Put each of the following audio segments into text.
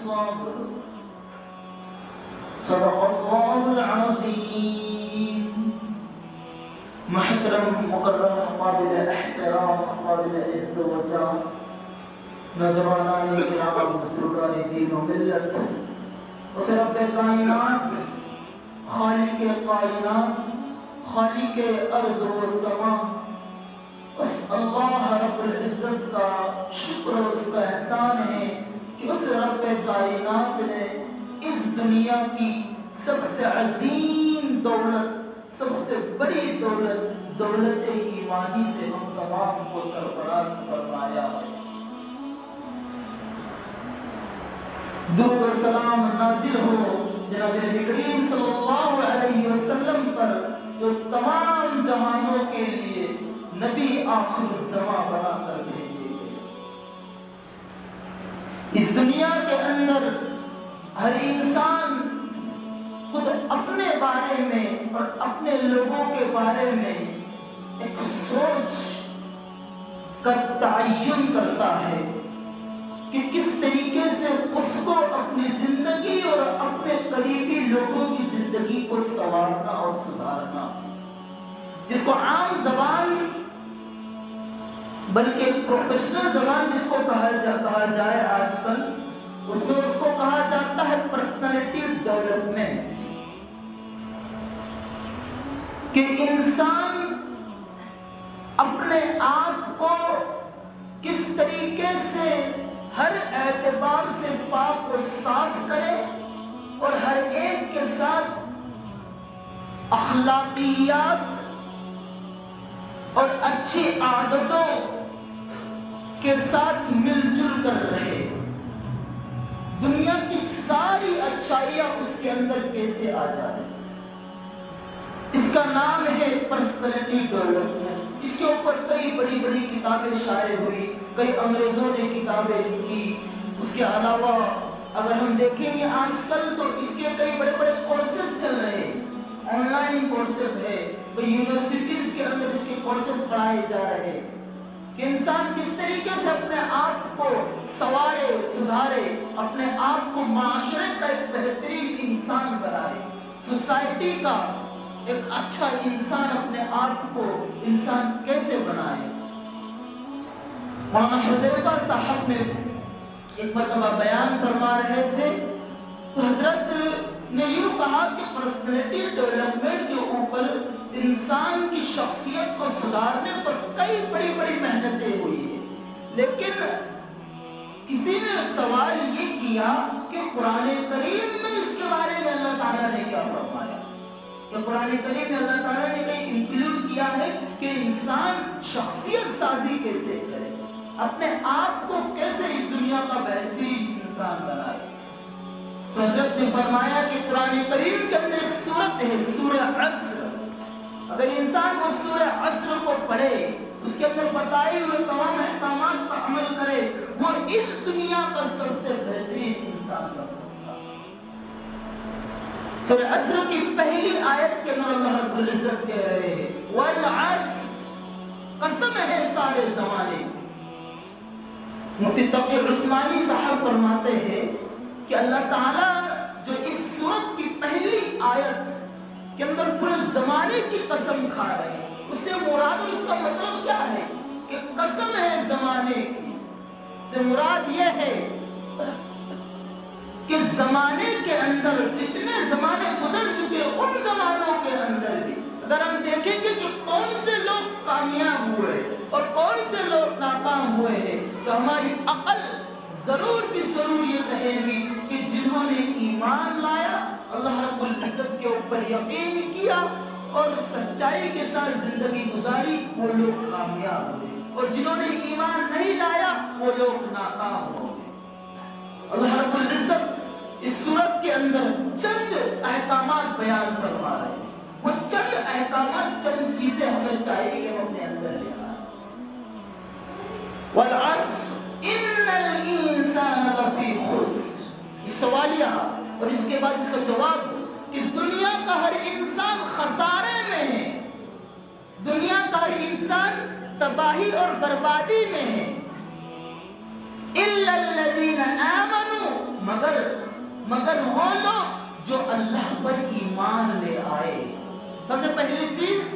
الصبر صدق اللہ العظیم. محترم مکرم قابل احترام قابل عزت و جاہ نوجوانان کرام بزرگان دین و ملت، اس رب کائنات خالق کائنات خالق ارض و سما، اس اللہ رب العزت کا شکر اور اس کا احسان ہے کہ اس رب کائنات نے اس دنیا کی سب سے عظیم دولت، سب سے بڑی دولت، دولت ایمانی سے ہم تمام کو سرفراز فرمایا ہے. درود و سلام نازل ہو جناب نبی کریم صلی اللہ علیہ وسلم پر، جو تمام جہانوں کے لیے نبی آخر الزمان بنا کر بھیجے گئے. اس دنیا کے اندر ہر انسان خود اپنے بارے میں اور اپنے لوگوں کے بارے میں ایک سوچ کا تعین کرتا ہے کہ کس طریقے سے اس کو اپنی زندگی اور اپنے قریبی لوگوں کی زندگی کو سنوارنا اور سدھارنا، جس کو عام زبان بلکہ پروفیشنل زبان جس کو کہا جائے آج کل، اس میں اس کو کہا جاتا ہے پرسنالٹی ڈیولپمنٹ، کہ انسان اپنے آپ کو کس طریقے سے ہر اعتبار سے پاک و صاف کرے اور ہر ایک کے ساتھ اخلاقیات اور اچھی عادتوں کے ساتھ مل جل کر رہے، دنیا کی ساری اچھائیاں اس کے اندر کیسے آ جائے. اس کا نام ہے پرسنالٹی ڈیولپمنٹ. اس کے اوپر کئی بڑی بڑی کتابیں شائع ہوئی، کئی انگریزوں نے کتابیں لکھی. اس کے علاوہ اگر ہم دیکھیں گے آج کل تو اس کے کئی بڑے بڑے کورسز چل رہے ہیں، آن لائن کورسز ہے، کئی یونیورسٹیز کے اندر اس کے کورسز پڑھائے جا رہے ہیں کہ انسان کس طریقے سے اپنے آپ کو سنوارے سدھارے، اپنے آپ کو معاشرے کا ایک بہترین انسان بنائے، سوسائٹی کا ایک اچھا انسان اپنے آپ کو انسان کیسے بنائے. مولانا حذیفہ صاحب نے ایک مرتبہ بیان فرما رہے تھے تو حضرت نے یوں کہا کہ پرسنالٹی ڈیولپمنٹ کے اوپر انسان کی شخصیت کو سدھارنے پر کئی بڑی بڑی محنتیں ہوئی ہیں، لیکن کسی نے سوال یہ کیا کہ قرآن کریم میں اس کے بارے میں اللہ تعالیٰ نے کیا فرمایا، کہ قرآن کریم میں اللہ تعالیٰ نے کہیں انکلوڈ کیا ہے کہ انسان شخصیت سازی کیسے کرے، اپنے آپ کو کیسے اس دنیا کا بہترین انسان بنائے. تو حضرت نے فرمایا کہ قرآن کریم کے اندر ایک سورت ہے سورہ عصر، اگر انسان وہ سورہ عصر کو پڑھے، اس کے اندر بتائے ہوئے تمام احکامات پر عمل کرے، وہ اس دنیا کا سب سے بہترین انسان بن سکتا ہے. سورہ عصر کی پہلی آیت کے اندر اللہ رب العزت کہہ رہے ہیں والعصر، قسم ہے سارے زمانے. مفتی تقی عثمانی صاحب فرماتے ہیں کہ اللہ تعالیٰ جو اس سورت کی پہلی آیت کے اندر پورے زمانے کی قسم کھا رہے ہیں، اس سے مراد اس کا مطلب کیا ہے کہ قسم ہے زمانے کی، سے مراد یہ ہے کہ زمانے کے اندر جتنے زمانے گزر چکے ان زمانوں کے اندر بھی اگر ہم دیکھیں گے کہ کون سے لوگ کامیاب ہوئے اور کون سے لوگ ناکام ہوئے ہیں، تو ہماری عقل ضرور بھی ضرور یہ کہے گی کہ جنہوں نے ایمان لایا، اللہ رب العزت کے اوپر یقین کیا اور سچائی کے ساتھ زندگی گزاری، وہ لوگ کامیاب ہوئے، اور جنہوں نے ایمان نہیں لایا وہ لوگ ناکام ہوئے. اللہ رب العزت اس سورت کے اندر چند احکامات بیان فرما رہے ہیں. وہ چند احکامات، چند چیزیں ہمیں چاہیے کہ ہم اپنے اندر لے آئیں. والعصر ان الانسان لفی خسر، اس سوالیہ اور اس کے بعد اس کا جواب کہ دنیا کا ہر انسان خسارے میں ہے، دنیا کا ہر انسان تباہی اور بربادی میں ہے. الا الذین آمنوا، مگر مگر وہ لوگ جو اللہ پر ایمان لے آئے. سب سے پہلی چیز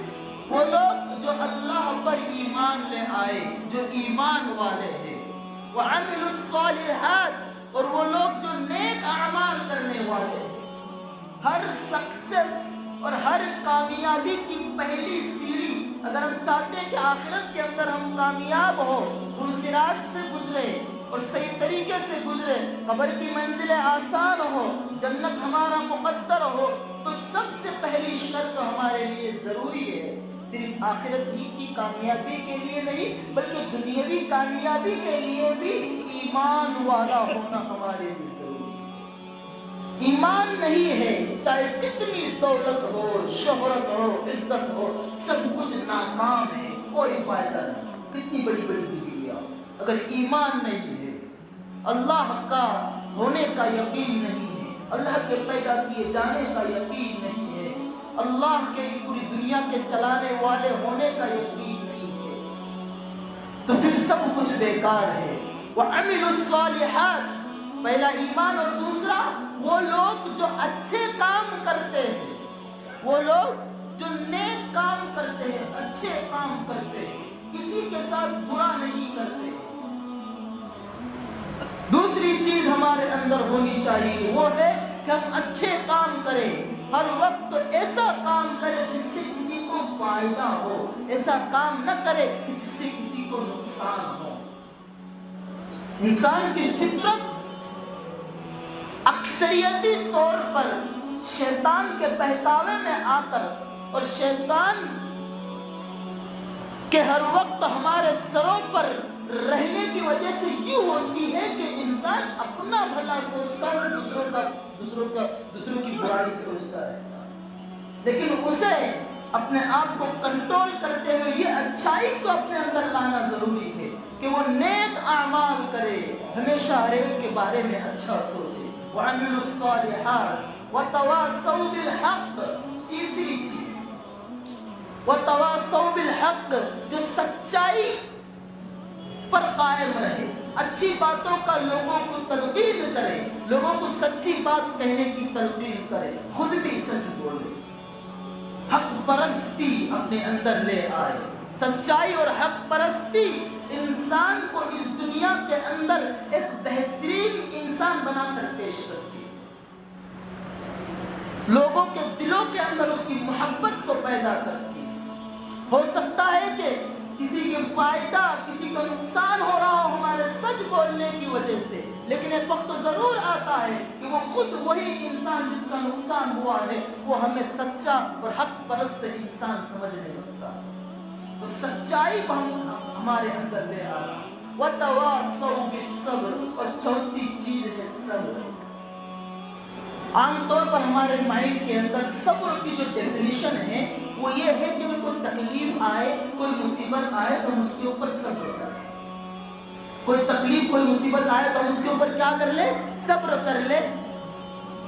وہ لوگ جو اللہ پر ایمان لے آئے, جو ایمان والے ہیں. وعملوا الصالحات, اور وہ لوگ جو نیک اعمال کرنے والے ہیں. ہر سکسس اور ہر کامیابی کی پہلی سیڑھی, اگر ہم چاہتے ہیں کہ آخرت کے اندر ہم کامیاب ہو, پرصراط سے گزرے اور صحیح طریقے سے گزرے, قبر کی منزلیں آسان ہو, جنت ہمارا مقدر ہو, تو سب سے پہلی شرط ہمارے لیے ضروری ہے صرف آخرت ہی کی کامیابی کے لیے نہیں بلکہ دنیاوی کامیابی کے لیے بھی ایمان والا ہونا ہمارے لیے ضروری ہے. ایمان نہیں ہے چاہے کتنی دولت ہو, شہرت ہو, عزت ہو, سب کچھ ناکام ہے, کوئی فائدہ نہیں. کتنی بڑی بڑی ڈگریاں, اگر ایمان نہیں ہے, اللہ کا ہونے کا یقین نہیں ہے, اللہ کے پیدا کیے جانے کا یقین نہیں ہے, اللہ کے پوری دنیا کے چلانے والے ہونے کا یقین نہیں ہے, تو پھر سب کچھ بیکار ہے. وعملوا الصالحات, پہلا ایمان, اور دوسرا وہ لوگ جو اچھے کام کرتے ہیں, وہ لوگ جو نیک کام کرتے ہیں, اچھے کام کرتے ہیں, کسی کے ساتھ برا نہیں کرتے. دوسری چیز ہمارے اندر ہونی چاہیے وہ ہے کہ ہم اچھے کام کریں, ہر وقت ایسا کام کریں جس سے کسی کو فائدہ ہو, ایسا کام نہ کرے کہ جس سے کسی کو نقصان ہو. انسان کی فطرت اکثریتی طور پر شیطان کے بہکاوے میں آ کر اور شیطان کہ ہر وقت ہمارے سروں پر رہنے کی وجہ سے یوں ہوتی ہے کہ انسان اپنا بھلا سوچتا ہے, دوسروں کی برائی سوچتا ہے, لیکن اسے اپنے آپ کو کنٹرول کرتے ہوئے یہ اچھائی کو اپنے اندر لانا ضروری ہے کہ وہ نیک اعمال کرے, ہمیشہ ہر ایک کے بارے میں اچھا سوچے. وعملوا الصالحات وتواصوا بالحق, تیسری چیز وتواصوا بالحق, جو سچائی پر قائم رہے, اچھی باتوں کا لوگوں کو تلقین کرے, لوگوں کو سچی بات کہنے کی تلقین کرے, خود بھی سچ بولے, حق پرستی اپنے اندر لے آئے. سچائی اور حق پرستی انسان کو اس دنیا کے اندر ایک بہترین انسان بنا کر پیش کرتی ہے, لوگوں کے دلوں کے اندر اس کی محبت کو پیدا کرتی ہے. ہو سکتا ہے کہ کسی کے فائدہ, کسی کا نقصان ہو رہا ہو ہمارے سچ بولنے کی وجہ سے, لیکن ایک وقت ضرور آتا ہے کہ وہ خود وہی انسان جس کا نقصان ہوا ہے وہ ہمیں سچا اور حق پرست انسان سمجھنے لگتا ہے. تو سچائی کو ہمارے اندر لے آنا. وتواصوا بالصبر, اور چوتھی چیز ہے صبر. عام طور پر ہمارے مائنڈ کے اندر صبر کی جو ڈیفینیشن ہے وہ یہ ہے کہ میں کوئی تکلیف آئے, کوئی مصیبت آئے تو ہم اس کے اوپر صبر کریں. کوئی تکلیف, کوئی مصیبت آئے تو ہم اس کے اوپر کیا کر لیں, صبر کر لیں,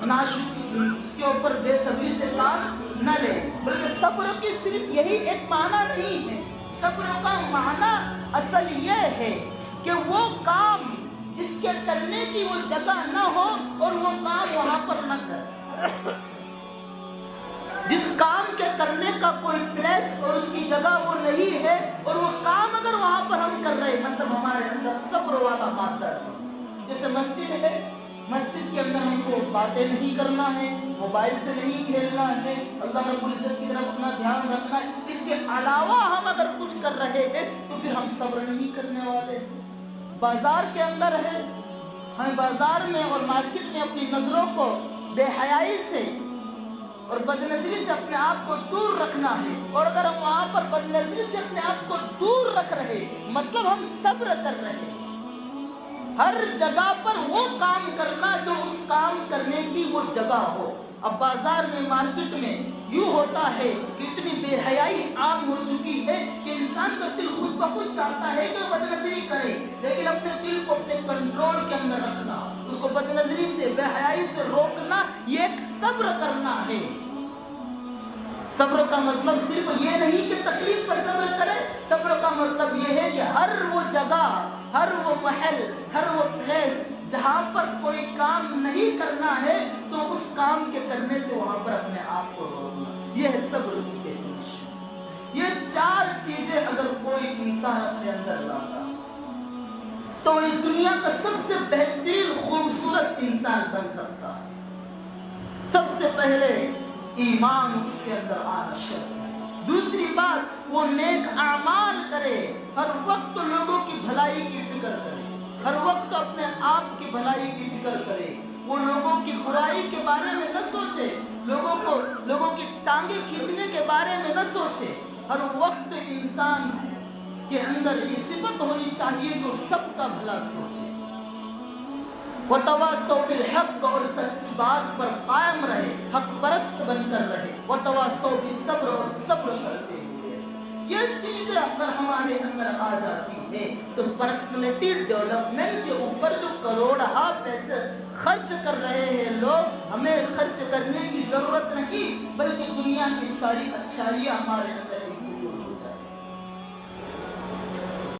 اس کے اوپر بے صبری سے کام نہ لیں. بلکہ صبر کی صرف یہی ایک معنی نہیں ہے, صبر کا معنی اصل یہ ہے کہ وہ کام جس کے کرنے کی وہ جگہ نہ ہو اور وہ کام وہاں پر نہ کر, جس کام کے کرنے کا کوئی پلیس اور اس کی جگہ وہ نہیں ہے اور وہ کام اگر وہاں پر ہم کر رہے مطلب ہمارے اندر صبر والا مادہ ہے. جیسے مسجد ہے, مسجد کے اندر ہم کو باتیں نہیں کرنا ہے, موبائل سے نہیں کھیلنا ہے, اللہ رب العزت کی طرف اپنا دھیان رکھنا ہے. اس کے علاوہ ہم اگر کچھ کر رہے ہیں تو پھر ہم صبر نہیں کرنے والے. بازار کے اندر ہے, ہمیں بازار میں اور مارکیٹ میں اپنی نظروں کو بے حیائی سے اور بدنظری سے اپنے آپ کو دور رکھنا ہے, اور اگر ہم وہاں پر بدنظری سے اپنے آپ کو دور رکھ رہے مطلب ہم صبر کر رہے. ہر جگہ پر وہ کام کرنا جو اس کام کرنے کی وہ جگہ ہو. اب بازار میں, مارکیٹ میں یوں ہوتا ہے کہ اتنی بے حیائی عام ہو چکی ہے کہ انسان کا دل خود بخود چاہتا ہے کہ بدنظری کرے, لیکن اپنے دل کو اپنے کنٹرول کے اندر رکھنا, اس کو بدنظری سے, بے حیائی سے روکنا, یہ ایک صبر کرنا ہے. صبر کا مطلب صرف یہ نہیں کہ تکلیف پر صبر کرے, صبر کا مطلب یہ ہے کہ ہر وہ جگہ, ہر وہ محل، ہر وہ پلیس جہاں پر کوئی کام نہیں کرنا ہے تو اس کام کے کرنے سے وہاں پر اپنے آپ کو روکنا، یہ ہے صبر کی ڈیفینیشن۔ یہ 4 چیزیں اگر کوئی انسان اپنے اندر لاتا تو اس دنیا کا سب سے بہترین خوبصورت انسان بن سکتا ہے۔ سب سے پہلے ایمان اس کے اندر آنا شرط ہے۔ دوسری بات، وہ نیک اعمال کرے، ہر وقت لوگوں کی بھلائی کی فکر کرے، ہر وقت اپنے آپ کی بھلائی کی فکر کرے، وہ لوگوں کی برائی کے بارے میں نہ سوچے، لوگوں کی ٹانگیں کھینچنے کے بارے میں نہ سوچے۔ ہر وقت انسان کے اندر یہ صفت ہونی چاہیے کہ وہ سب کا بھلا سوچے، وتواصوا بالحق، اور سچ بات پر قائم رہے، حق پرست بن کر رہے، وتواصوا بالصبر، اور صبر کرتے ہوئے۔ یہ چیزیں اگر ہمارے اندر آ جاتی ہے تو پرسنالٹی ڈیولپمنٹ کے اوپر جو کروڑہا پیسے خرچ کر رہے ہیں لوگ، ہمیں خرچ کرنے کی ضرورت نہیں، بلکہ دنیا کی ساری اچھائیاں ہمارے اندر